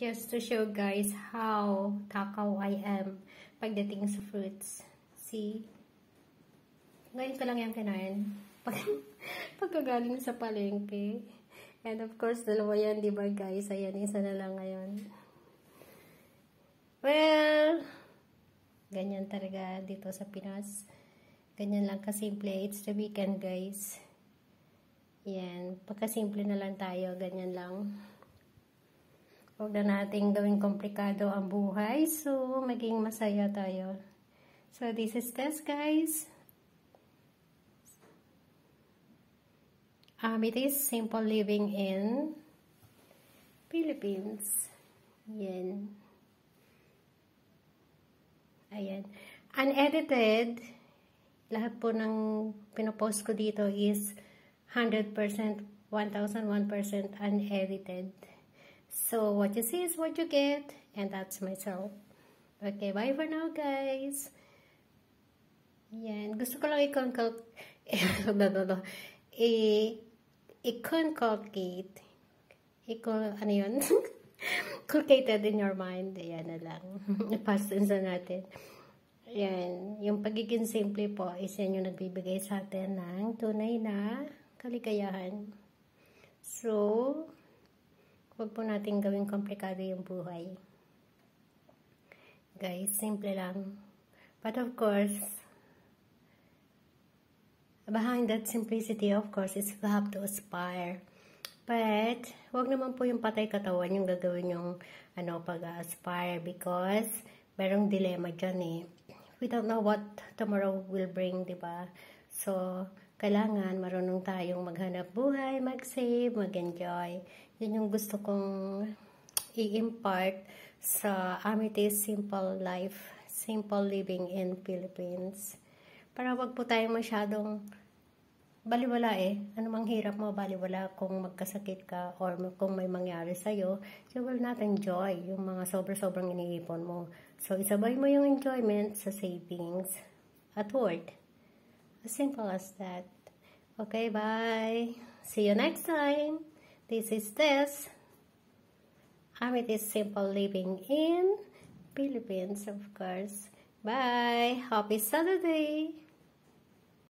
Just to show guys how takaw I am pagdating sa fruits. See? Ngayon ko lang yan kinain. Pagkagaling sa palengke. And of course, dalawa yan, di ba guys? Ayan, isa na lang ngayon. Well, ganyan talaga dito sa Pinas. Ganyan lang kasimple. It's the weekend guys. Yan. Pagkasimple na lang tayo. Ganyan lang. Huwag na nating gawing komplikado ang buhay. So, maging masaya tayo. So, this is Tess, guys. It is simple living in Philippines. Yan. Ayan. Unedited. Lahat po ng pinopost ko dito is 100%, 1001% unedited. So, what you see is what you get. And that's myself. Okay, bye for now, guys. Yan. Gusto ko lang i-conculcate. Ano yun? Culcated in your mind. Yan na lang. Past tense natin. Yan. Yung pagiging simple po is yan yung nagbibigay sa atin ng tunay na kaligayahan. So, huwag po natin gawing komplikado yung buhay. Guys, simple lang. But of course, behind that simplicity, of course, is you have to aspire. But, huwag naman po yung patay katawan yung gagawin yung pag-aspire because merong dilemma dyan eh. We don't know what tomorrow will bring, diba? So, kailangan marunong tayong maghanap buhay, mag-save, mag-enjoy. Yun yung gusto kong i-impart sa Amethyst Simple Life, Simple Living in Philippines. Para wag po tayong masyadong baliwala eh. Ano mang hirap mo, baliwala kung magkasakit ka or kung may mangyari sa'yo, you will not enjoy yung mga sobrang iniipon mo. So, isabay mo yung enjoyment sa savings at work. As simple as that. Okay, bye. See you next time. This is Tess. Amethyst Simple Living in Philippines, of course. Bye. Happy Saturday.